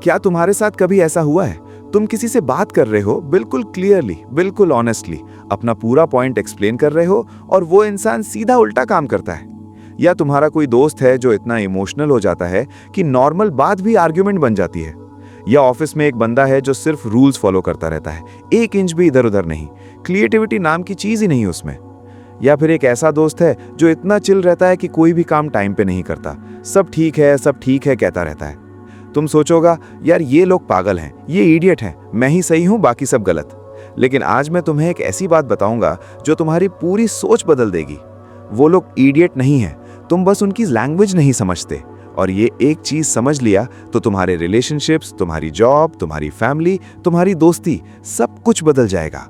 क्या तुम्हारे साथ कभी ऐसा हुआ है? तुम किसी से बात कर रहे हो, बिल्कुल क्लियरली, बिल्कुल ऑनेस्टली, अपना पूरा पॉइंट एक्सप्लेन कर रहे हो और वो इंसान सीधा उल्टा काम करता है। या तुम्हारा कोई दोस्त है जो इतना इमोशनल हो जाता है कि नॉर्मल बात भी आर्ग्यूमेंट बन जाती है। या ऑफिस में एक बंदा है जो सिर्फ रूल्स फॉलो करता रहता है, 1 इंच भी इधर उधर नहीं, क्रिएटिविटी नाम की चीज ही नहीं उसमें। या फिर एक ऐसा दोस्त है जो इतना चिल रहता है कि कोई भी काम टाइम पे नहीं करता, सब ठीक है कहता रहता है। तुम सोचोगा यार ये लोग पागल हैं, ये इडियट हैं, मैं ही सही हूं बाकी सब गलत। लेकिन आज मैं तुम्हें एक ऐसी बात बताऊंगा जो तुम्हारी पूरी सोच बदल देगी। वो लोग इडियट नहीं हैं, तुम बस उनकी लैंग्वेज नहीं समझते। और ये एक चीज समझ लिया तो तुम्हारे रिलेशनशिप्स, तुम्हारी जॉब, तुम्हारी फैमिली, तुम्हारी दोस्ती, सब कुछ बदल जाएगा।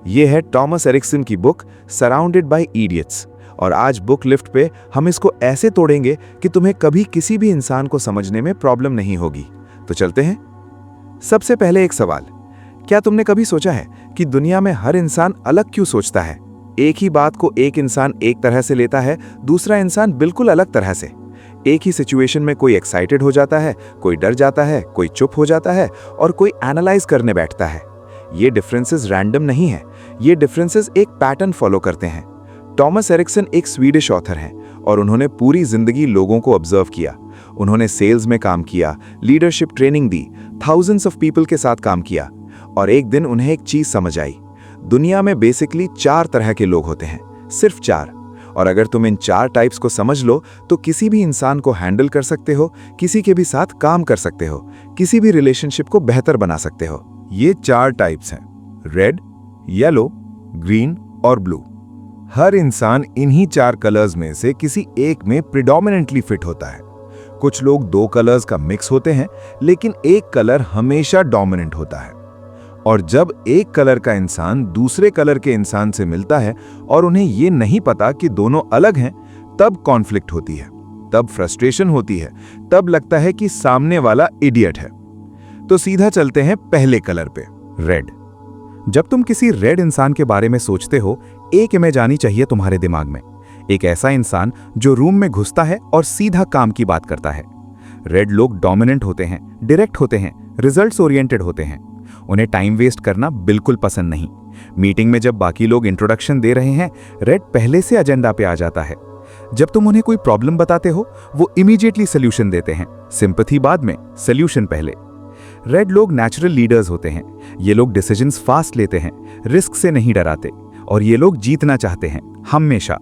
ये है टॉमस एरिक्सन की बुक सराउंडेड बाय इडियट्स। और आज बुक लिफ्ट पे हम इसको ऐसे तोड़ेंगे कि तुम्हें कभी किसी भी इंसान को समझने में प्रॉब्लम नहीं होगी। तो चलते हैं। सबसे पहले एक सवाल, क्या तुमने कभी सोचा है कि दुनिया में हर इंसान अलग क्यों सोचता है? एक ही बात को एक इंसान एक तरह से लेता है, दूसरा इंसान बिल्कुल अलग तरह से। एक ही सिचुएशन में कोई एक्साइटेड हो जाता है, कोई डर जाता है, कोई चुप हो जाता है और कोई एनालाइज करने बैठता है। ये डिफरेंसेस रैंडम नहीं है, ये डिफरेंसेस एक पैटर्न फॉलो करते हैं। टॉमस एरिक्सन एक स्वीडिश ऑथर हैं और उन्होंने पूरी जिंदगी लोगों को ऑब्जर्व किया। उन्होंने सेल्स में काम किया, leadership training the, thousands of people के साथ काम किया और एक दिन उन्हें एक चीज समझ आई। दुनिया में बेसिकली 4 तरह के लोग होते हैं, सिर्फ 4। और अगर तुम इन 4 टाइप्स को समझ लो तो किसी भी इंसान को हैंडल कर सकते हो, किसी के भी साथ काम कर सकते हो, किसी भी रिलेशनशिप को बेहतर बना सकते हो। ये 4 टाइप्स हैं, रेड, येलो, ग्रीन और ब्लू। हर इंसान इन्हीं 4 कलर्स में से किसी एक में प्रिडोमिनेंटली फिट होता है। कुछ लोग 2 कलर्स का मिक्स होते हैं, लेकिन एक कलर हमेशा डोमिनेंट होता है। और जब एक कलर का इंसान दूसरे कलर के इंसान से मिलता है और उन्हें ये नहीं पता कि दोनों अलग हैं, तब कॉन्फ्लिक्ट होती है, तब फ्रस्ट्रेशन होती है, तब लगता है कि सामने वाला इडियट है। तो सीधा चलते हैं पहले कलर पे, रेड। जब तुम किसी रेड इंसान के बारे में सोचते हो, एक इमेज आनी चाहिए तुम्हारे दिमाग में। एक ऐसा इंसान जो रूम में घुसता है और सीधा काम की बात करता है। रेड लोग डोमिनेंट होते हैं, डायरेक्ट होते हैं, रिजल्ट्स ओरिएंटेड होते हैं। उन्हें टाइम वेस्ट करना बिल्कुल पसंद नहीं। मीटिंग में जब बाकी लोग इंट्रोडक्शन दे रहे हैं, रेड पहले से एजेंडा पे आ जाता है। जब तुम उन्हें कोई प्रॉब्लम बताते हो, वो इमीडिएटली सोल्यूशन देते हैं, सिंपैथी बाद में, सोल्यूशन पहले। रेड लोग नेचुरल लीडर्स होते हैं। ये लोग डिसीजंस फास्ट लेते हैं, रिस्क से नहीं डराते और ये लोग जीतना चाहते हैं हमेशा।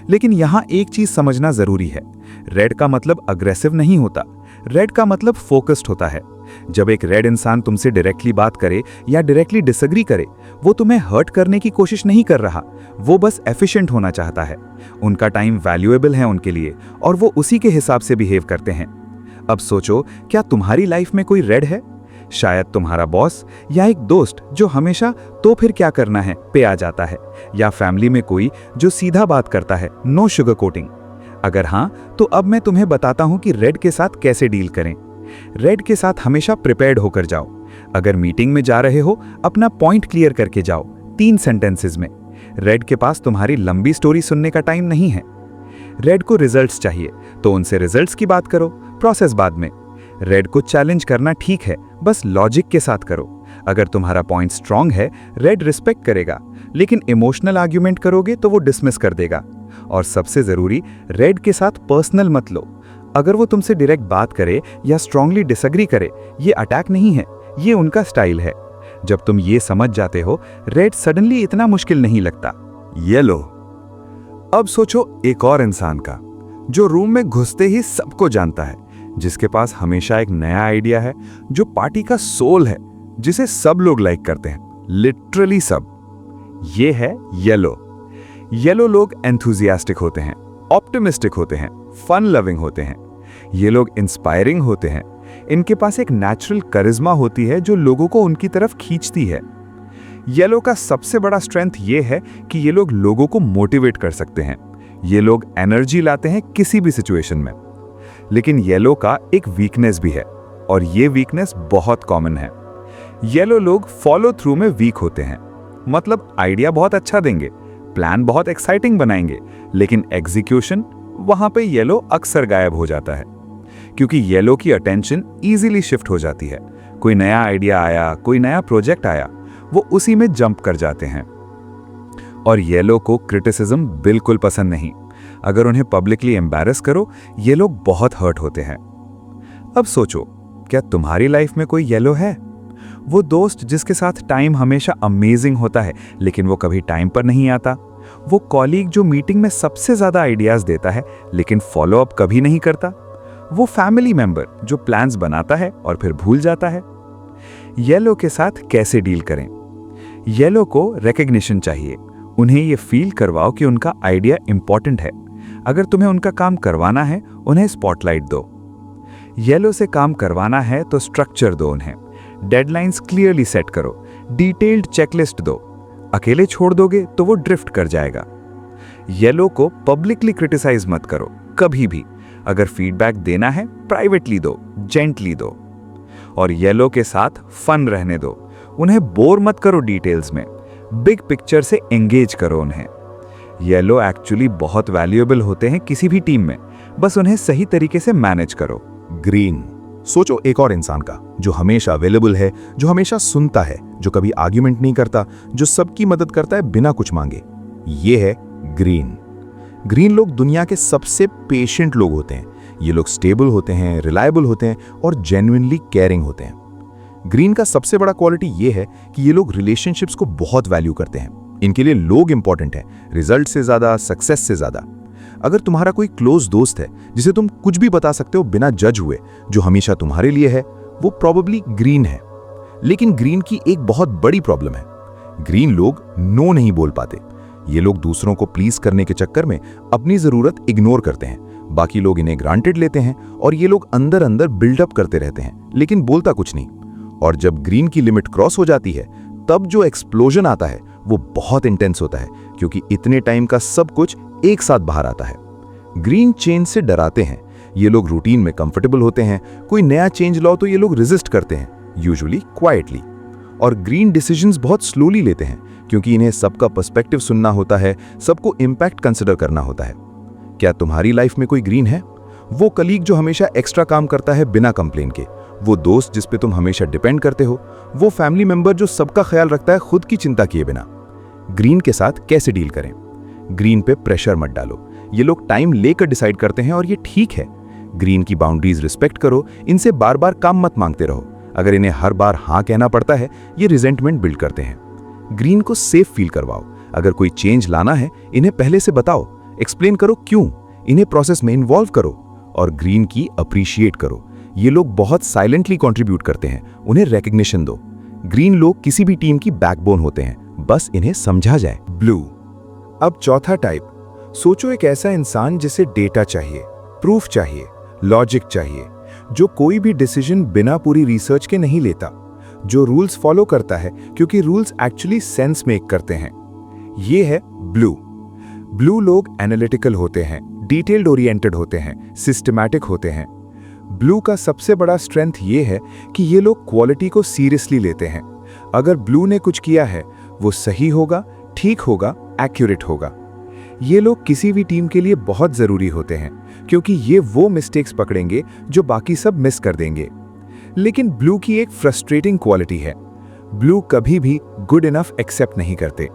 लेकिन यहां एक चीज समझना जरूरी है, रेड का मतलब अग्रेसिव नहीं होता, रेड का मतलब फोकस्ड होता है। जब एक रेड इंसान तुमसे डायरेक्टली बात करे या डायरेक्टली डिसएग्री करे, वो तुम्हें हर्ट करने की कोशिश नहीं कर रहा, वो बस एफिशिएंट होना चाहता है। उनका टाइम वैल्यूएबल है उनके लिए और वो उसी के हिसाब से बिहेव करते हैं। अब सोचो, क्या तुम्हारी लाइफ में कोई रेड है? शायद तुम्हारा बॉस या एक दोस्त जो हमेशा तो फिर क्या करना है पे आ जाता है, या फैमिली में कोई जो सीधा बात करता है, नो शुगर कोटिंग। अगर हां, तो अब मैं तुम्हें बताता हूं कि रेड के साथ कैसे डील करें। रेड के साथ हमेशा प्रिपेयर्ड होकर जाओ। अगर मीटिंग में जा रहे हो, अपना पॉइंट क्लियर करके जाओ, 3 सेंटेंसेस में। रेड के पास तुम्हारी लंबी स्टोरी सुनने का टाइम नहीं है। रेड को रिजल्ट्स चाहिए, तो उनसे रिजल्ट्स की बात करो, प्रोसेस बाद में। रेड को चैलेंज करना ठीक है, बस लॉजिक के साथ करो। अगर तुम्हारा पॉइंट स्ट्रांग है, रेड रिस्पेक्ट करेगा, लेकिन इमोशनल आर्ग्यूमेंट करोगे तो वो डिसमिस कर देगा। और सबसे जरूरी, रेड के साथ पर्सनल मत लो। अगर वो तुमसे डायरेक्ट बात करे या स्ट्रांगली डिसएग्री करे, ये अटैक नहीं है, ये उनका स्टाइल है। जब तुम ये समझ जाते हो, रेड सडनली इतना मुश्किल नहीं लगता। येलो। अब सोचो एक और इंसान का, जो रूम में घुसते ही सबको जानता है, जिसके पास हमेशा एक नया आइडिया है, जो पार्टी का सोल है, जिसे सब लोग लाइक करते हैं, लिटरली सब। ये है येलो। येलो लोग एंथुजियास्टिक होते हैं, ऑप्टिमिस्टिक होते हैं, फन लविंग होते हैं। ये लोग इंस्पायरिंग होते हैं। इनके पास एक नेचुरल करिश्मा होती है जो लोगों को उनकी तरफ खींचती है। येलो का सबसे बड़ा स्ट्रेंथ ये है कि ये लोग लोगों को मोटिवेट कर सकते हैं। ये लोग एनर्जी लाते हैं किसी भी सिचुएशन में। लेकिन येलो का एक वीकनेस भी है, और ये वीकनेस बहुत कॉमन है। येलो लोग फॉलो थ्रू में वीक होते हैं। मतलब आइडिया बहुत अच्छा देंगे, प्लान बहुत एक्साइटिंग बनाएंगे, लेकिन एग्जीक्यूशन, वहां पे येलो अक्सर गायब हो जाता है। क्योंकि येलो की अटेंशन इजीली शिफ्ट हो जाती है। कोई नया आइडिया आया, कोई नया प्रोजेक्ट आया, वो उसी में जंप कर जाते हैं। और येलो को क्रिटिसिज्म बिल्कुल पसंद नहीं। अगर उन्हें पब्लिकली एम्बैरस करो, ये लोग बहुत हर्ट होते हैं। अब सोचो, क्या तुम्हारी लाइफ में कोई येलो है? वो दोस्त जिसके साथ टाइम हमेशा अमेजिंग होता है लेकिन वो कभी टाइम पर नहीं आता। वो कॉलीग जो मीटिंग में सबसे ज्यादा आइडियाज देता है लेकिन फॉलो अप कभी नहीं करता। वो फैमिली मेंबर जो प्लान्स बनाता है और फिर भूल जाता है। येलो के साथ कैसे डील करें? येलो को रिकॉग्निशन चाहिए। उन्हें ये फील करवाओ कि उनका आइडिया इंपॉर्टेंट है। अगर तुम्हें उनका काम करवाना है, उन्हें स्पॉटलाइट दो। येलो से काम करवाना है तो स्ट्रक्चर दो उन्हें। डेडलाइंस क्लियरली सेट करो। डिटेल्ड चेकलिस्ट दो। अकेले छोड़ दोगे तो वो ड्रिफ्ट कर जाएगा। येलो को पब्लिकली क्रिटिसाइज मत करो कभी भी। अगर फीडबैक देना है, प्राइवेटली दो, जेंटली दो। और येलो के साथ फन रहने दो। उन्हें बोर मत करो डिटेल्स में। बिग पिक्चर से एंगेज करो उन्हें। येलो एक्चुअली बहुत वैल्यूएबल होते हैं किसी भी टीम में, बस उन्हें सही तरीके से मैनेज करो। ग्रीन, सोचो एक और इंसान का जो हमेशा अवेलेबल है, जो हमेशा सुनता है, जो कभी आर्ग्यूमेंट नहीं करता, जो सबकी मदद करता है बिना कुछ मांगे। ये है ग्रीन। ग्रीन लोग दुनिया के सबसे पेशेंट लोग होते हैं। ये लोग स्टेबल होते हैं, रिलायबल होते हैं और जेन्युइनली केयरिंग होते हैं। ग्रीन का सबसे बड़ा क्वालिटी ये है कि ये लोग रिलेशनशिप्स को बहुत वैल्यू करते हैं। इनके लिए लोग इंपॉर्टेंट हैं, रिजल्ट से ज्यादा, सक्सेस से ज्यादा। अगर तुम्हारा कोई क्लोज दोस्त है जिसे तुम कुछ भी बता सकते हो बिना जज हुए, जो हमेशा तुम्हारे लिए है, वो प्रॉबेबली ग्रीन है। लेकिन ग्रीन की एक बहुत बड़ी प्रॉब्लम है। ग्रीन लोग नो नहीं बोल पाते। ये लोग दूसरों को प्लीज करने के चक्कर में अपनी जरूरत इग्नोर करते हैं। बाकी लोग इन्हें ग्रांटेड लेते हैं और ये लोग अंदर अंदर बिल्डअप करते रहते हैं लेकिन बोलता कुछ नहीं। और जब ग्रीन की लिमिट क्रॉस हो जाती है, तब जो एक्सप्लोजन आता है वो बहुत इंटेंस होता है, क्योंकि इतने टाइम का सब कुछ एक साथ बाहर आता है। ग्रीन चेंज से डराते हैं। ये लोग रूटीन में कंफर्टेबल होते हैं। कोई नया चेंज लाओ तो ये लोग रेजिस्ट करते हैं, यूजुअली क्वाइटली। और ग्रीन डिसीजंस बहुत स्लोली लेते हैं, क्योंकि इन्हें सबका पर्सपेक्टिव सुनना होता है, सबको इम्पैक्ट कंसिडर करना होता है। क्या तुम्हारी लाइफ में कोई ग्रीन है? वो कलीग जो हमेशा एक्स्ट्रा काम करता है बिना कंप्लेन के, वो दोस्त जिस पे तुम हमेशा डिपेंड करते हो, वो फैमिली मेंबर जो सबका ख्याल रखता है खुद की चिंता किए बिना। ग्रीन के साथ कैसे डील करें? ग्रीन पे प्रेशर मत डालो। ये लोग टाइम लेकर डिसाइड करते हैं और ये ठीक है। ग्रीन की बाउंड्रीज रिस्पेक्ट करो। इनसे बार बार काम मत मांगते रहो। अगर इन्हें हर बार हाँ कहना पड़ता है, ये रिजेंटमेंट बिल्ड करते हैं। ग्रीन को सेफ फील करवाओ। अगर कोई चेंज लाना है, इन्हें पहले से बताओ, एक्सप्लेन करो क्यों, इन्हें प्रोसेस में इन्वॉल्व करो और ग्रीन की अप्रिशिएट करो। ये लोग बहुत साइलेंटली कंट्रीब्यूट करते हैं, उन्हें रिकॉग्निशन दो। ग्रीन लोग किसी भी टीम की बैकबोन होते हैं, बस इन्हें समझा जाए। ब्लू। अब चौथा टाइप, सोचो एक ऐसा इंसान जिसे डेटा चाहिए, प्रूफ चाहिए, लॉजिक चाहिए, जो कोई भी डिसीजन बिना पूरी रिसर्च के नहीं लेता, जो रूल्स फॉलो करता है क्योंकि रूल्स एक्चुअली सेंस मेक करते हैं। ये है ब्लू। ब्लू लोग एनालिटिकल होते हैं, डिटेल्ड ओरिएंटेड होते हैं, सिस्टमैटिक होते हैं। ब्लू का सबसे बड़ा स्ट्रेंथ ये है कि ये लोग क्वालिटी को सीरियसली लेते हैं। अगर ब्लू ने कुछ किया है, वो सही होगा, ठीक होगा, एक्यूरेट होगा। ये लोग किसी भी टीम के लिए बहुत जरूरी होते हैं, क्योंकि ये वो मिस्टेक्स पकड़ेंगे जो बाकी सब मिस कर देंगे। लेकिन ब्लू की एक फ्रस्ट्रेटिंग क्वालिटी है। ब्लू कभी भी गुड इनफ एक्सेप्ट नहीं करते।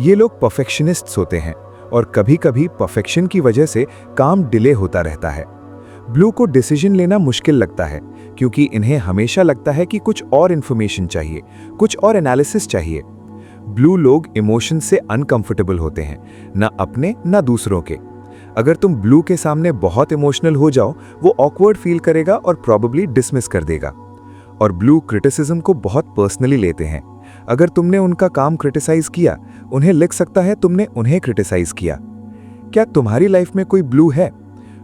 ये लोग परफेक्शनिस्ट्स होते हैं और कभी कभी परफेक्शन की वजह से काम डिले होता रहता है। ब्लू को डिसीजन लेना मुश्किल लगता है, क्योंकि इन्हें हमेशा लगता है कि कुछ और इन्फॉर्मेशन चाहिए, कुछ और एनालिसिस चाहिए। ब्लू लोग इमोशन से अनकंफर्टेबल होते हैं, ना अपने ना दूसरों के। अगर तुम ब्लू के सामने बहुत इमोशनल हो जाओ, वो ऑकवर्ड फील करेगा और प्रॉबेबली डिसमिस कर देगा। और ब्लू क्रिटिसिज्म को बहुत पर्सनली लेते हैं। अगर तुमने उनका काम क्रिटिसाइज किया, उन्हें लग सकता है तुमने उन्हें क्रिटिसाइज किया। क्या तुम्हारी लाइफ में कोई ब्लू है?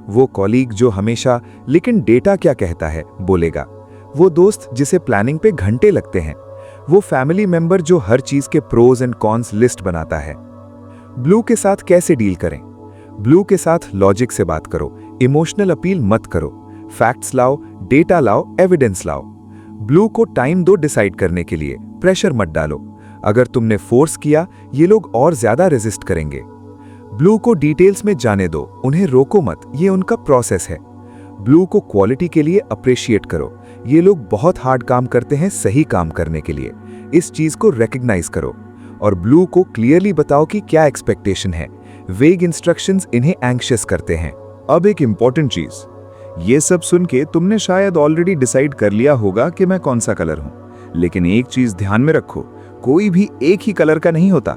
वो कॉलीग जो हमेशा लेकिन डेटा क्या कहता है बोलेगा, वो दोस्त जिसे प्लानिंग पे घंटे लगते हैं, वो फैमिली मेंबर जो हर चीज के प्रोज एंड कॉन्स लिस्ट बनाता है। ब्लू के साथ कैसे डील करें? ब्लू के साथ लॉजिक से बात करो, इमोशनल अपील मत करो। फैक्ट्स लाओ, डेटा लाओ, एविडेंस लाओ। ब्लू को टाइम दो डिसाइड करने के लिए, प्रेशर मत डालो। अगर तुमने फोर्स किया, ये लोग और ज्यादा रेजिस्ट करेंगे। ब्लू को डिटेल्स में जाने दो, उन्हें रोको मत, ये उनका प्रोसेस है। ब्लू को क्वालिटी के लिए अप्रिशिएट करो। ये लोग बहुत हार्ड काम करते हैं सही काम करने के लिए, इस चीज को रिकग्नाइज करो। और ब्लू को क्लियरली बताओ कि क्या एक्सपेक्टेशन है। वेग इंस्ट्रक्शंस इन्हें एंग्शियस करते हैं। अब एक इंपॉर्टेंट चीज, ये सब सुन के तुमने शायद ऑलरेडी डिसाइड कर लिया होगा कि मैं कौन सा कलर हूं, लेकिन एक चीज ध्यान में रखो, कोई भी एक ही कलर का नहीं होता।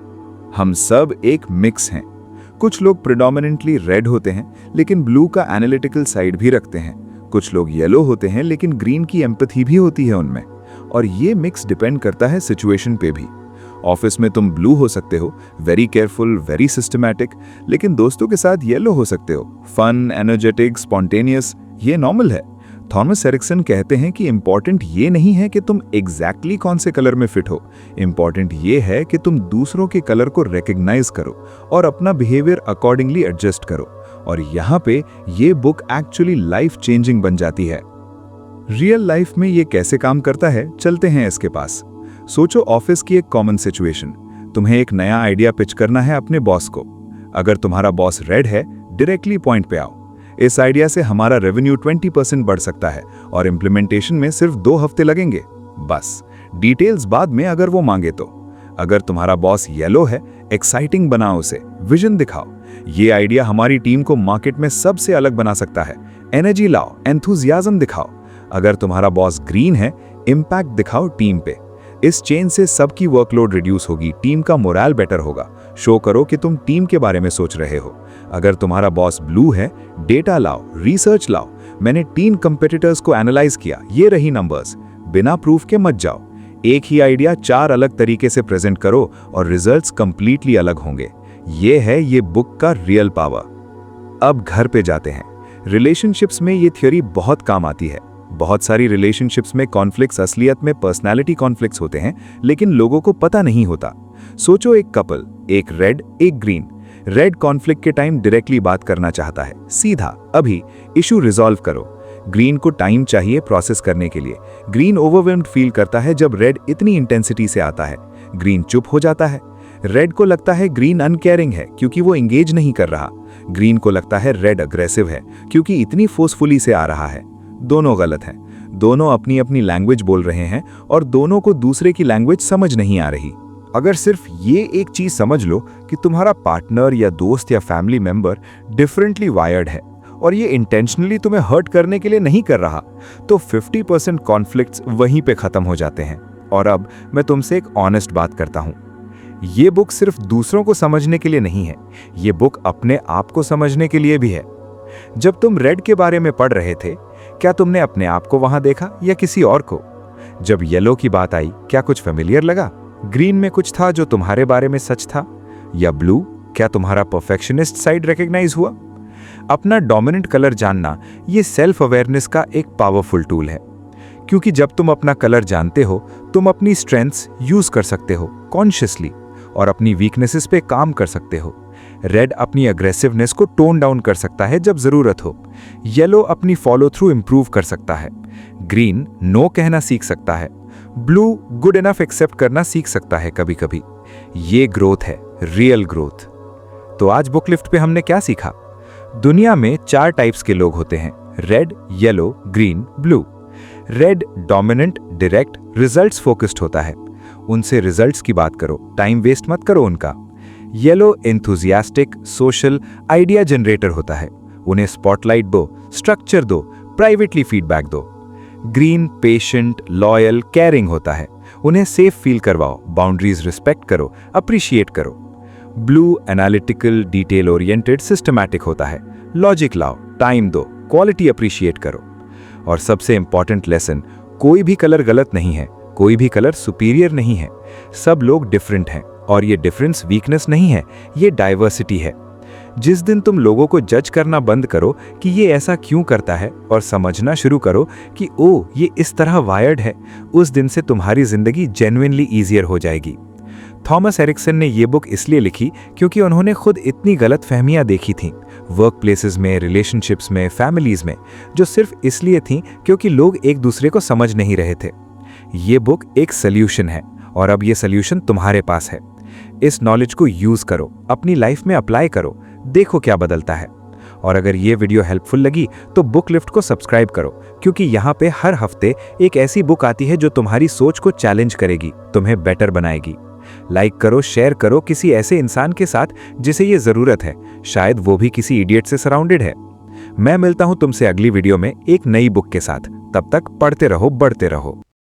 हम सब एक मिक्स हैं। कुछ लोग प्रिडोमिनेंटली रेड होते हैं लेकिन ब्लू का एनालिटिकल साइड भी रखते हैं। कुछ लोग येलो होते हैं लेकिन ग्रीन की एम्पैथी भी होती है उनमें। और ये मिक्स डिपेंड करता है सिचुएशन पे भी। ऑफिस में तुम ब्लू हो सकते हो, वेरी केयरफुल, वेरी सिस्टमैटिक, लेकिन दोस्तों के साथ येलो हो सकते हो, फन, एनर्जेटिक, स्पॉन्टेनियस। ये नॉर्मल है। थॉमस एरिक्सन कहते हैं कि इंपॉर्टेंट ये नहीं है कि तुम एग्जैक्टली कौन से कलर में फिट हो, इंपॉर्टेंट ये है कि तुम दूसरों के कलर को रिकग्नाइज करो और अपना बिहेवियर अकॉर्डिंगली एडजस्ट करो। और यहाँ पे ये बुक एक्चुअली लाइफ चेंजिंग बन जाती है। रियल लाइफ में ये कैसे काम करता है, चलते हैं इसके पास। सोचो ऑफिस की एक कॉमन सिचुएशन, तुम्हें एक नया आइडिया पिच करना है अपने बॉस को। अगर तुम्हारा बॉस रेड है, डायरेक्टली पॉइंट पे आओ। इस आइडिया से हमारा रेवेन्यू 20% बढ़ सकता है और इम्प्लीमेंटेशन में सिर्फ 2 हफ्ते लगेंगे, बस। डिटेल्स बाद में अगर वो मांगे तो। अगर तुम्हारा बॉस येलो है, एक्साइटिंग बनाओ उसे, विजन दिखाओ। ये आइडिया हमारी टीम को मार्केट में सबसे अलग बना सकता है। एनर्जी लाओ, एंथुजियाज्म दिखाओ। अगर तुम्हारा बॉस ग्रीन है, इम्पैक्ट दिखाओ टीम पे। इस चेन से सबकी वर्कलोड रिड्यूस होगी, टीम का मोरल बेटर होगा। शो करो कि तुम टीम के बारे में सोच रहे हो। अगर तुम्हारा बॉस ब्लू है, डेटा लाओ, रिसर्च लाओ। मैंने 3 कंपेटिटर्स को एनालाइज किया, ये रही नंबर्स। बिना प्रूफ के मत जाओ। एक ही आइडिया 4 अलग तरीके से प्रेजेंट करो और रिजल्ट्स कंप्लीटली अलग होंगे। ये है ये बुक का रियल पावर। अब घर पे जाते हैं। रिलेशनशिप्स में ये थ्योरी बहुत काम आती है। बहुत सारी रिलेशनशिप्स में कॉन्फ्लिक्ट्स असलियत में पर्सनालिटी कॉन्फ्लिक्ट्स होते हैं, लेकिन लोगों को पता नहीं होता। सोचो एक कपल, एक रेड, एक ग्रीन। रेड कॉन्फ्लिक्ट के टाइम डायरेक्टली बात करना चाहता है, सीधा, अभी इशू रिजॉल्व करो। ग्रीन को टाइम चाहिए प्रोसेस करने के लिए। ग्रीन ओवरवेल्म्ड फील करता है जब रेड इतनी इंटेंसिटी से आता है। ग्रीन चुप हो जाता है। रेड को लगता है ग्रीन अनकेयरिंग है क्योंकि वो एंगेज नहीं कर रहा। ग्रीन को लगता है रेड अग्रेसिव है क्योंकि इतनी फोर्सफुली से आ रहा है। दोनों गलत हैं। दोनों अपनी अपनी लैंग्वेज बोल रहे हैं और दोनों को दूसरे की लैंग्वेज समझ नहीं आ रही। अगर सिर्फ ये एक चीज समझ लो कि तुम्हारा पार्टनर या दोस्त या फैमिली मेंबर डिफरेंटली वायर्ड है और ये इंटेंशनली तुम्हें हर्ट करने के लिए नहीं कर रहा, तो 50% कॉन्फ्लिक्ट्स वहीं पे खत्म हो जाते हैं। और अब मैं तुमसे एक ऑनेस्ट बात करता हूं, ये बुक सिर्फ दूसरों को समझने के लिए नहीं है, ये बुक अपने आप को समझने के लिए भी है। जब तुम रेड के बारे में पढ़ रहे थे, क्या तुमने अपने आप को वहां देखा या किसी और को? जब येलो की बात आई, क्या कुछ फेमिलियर लगा? ग्रीन में कुछ था जो तुम्हारे बारे में सच था? या ब्लू, क्या तुम्हारा परफेक्शनिस्ट साइड रिकॉग्नाइज हुआ? अपना डोमिनेंट कलर जानना ये सेल्फ अवेयरनेस का एक पावरफुल टूल है, क्योंकि जब तुम अपना कलर जानते हो, तुम अपनी स्ट्रेंथ्स यूज कर सकते हो कॉन्शियसली और अपनी वीकनेसेस पे काम कर सकते हो। रेड अपनी अग्रेसिवनेस को टोन डाउन कर सकता है जब जरूरत हो। येलो अपनी फॉलो थ्रू इंप्रूव कर सकता है। ग्रीन नो कहना सीख सकता है। ब्लू गुड इनफ एक्सेप्ट करना सीख सकता है कभी कभी। ये ग्रोथ है, रियल ग्रोथ। तो आज बुक लिफ्ट पे हमने क्या सीखा? दुनिया में 4 टाइप्स के लोग होते हैं, red, yellow, green, blue. Red dominant, direct, results focused होता है। उनसे रिजल्ट्स की बात करो, टाइम वेस्ट मत करो उनका। Yellow enthusiastic, social, idea generator होता है। उन्हें स्पॉटलाइट दो, स्ट्रक्चर दो, प्राइवेटली फीडबैक दो। ग्रीन पेशेंट, लॉयल, केयरिंग होता है। उन्हें सेफ फील करवाओ, बाउंड्रीज रिस्पेक्ट करो, अप्रिशिएट करो। Blue analytical, detail oriented, systematic होता है। लॉजिक लाओ, टाइम दो, क्वालिटी अप्रिशिएट करो। और सबसे इंपॉर्टेंट लेसन, कोई भी कलर गलत नहीं है, कोई भी कलर सुपीरियर नहीं है। सब लोग डिफरेंट हैं और ये डिफरेंस वीकनेस नहीं है, ये डाइवर्सिटी है। जिस दिन तुम लोगों को जज करना बंद करो कि ये ऐसा क्यों करता है और समझना शुरू करो कि ओ ये इस तरह वायर्ड है, उस दिन से तुम्हारी जिंदगी जेन्युइनली ईजियर हो जाएगी। थॉमस एरिक्सन ने ये बुक इसलिए लिखी क्योंकि उन्होंने खुद इतनी गलत फहमियां देखी थीं, वर्क प्लेसेस में, रिलेशनशिप्स में, फैमिलीज में, जो सिर्फ इसलिए थीं क्योंकि लोग एक दूसरे को समझ नहीं रहे थे। ये बुक एक सल्यूशन है और अब ये सल्यूशन तुम्हारे पास है। इस नॉलेज को यूज करो, अपनी लाइफ में अप्लाई करो, देखो क्या बदलता है। और अगर ये वीडियो हेल्पफुल लगी तो बुक लिफ्ट को सब्सक्राइब करो, क्योंकि यहाँ पे हर हफ्ते एक ऐसी बुक आती है जो तुम्हारी सोच को चैलेंज करेगी, तुम्हें बेटर बनाएगी। लाइक करो, शेयर करो किसी ऐसे इंसान के साथ जिसे ये जरूरत है, शायद वो भी किसी इडियट से सराउंडेड है। मैं मिलता हूं तुमसे अगली वीडियो में एक नई बुक के साथ। तब तक पढ़ते रहो, बढ़ते रहो।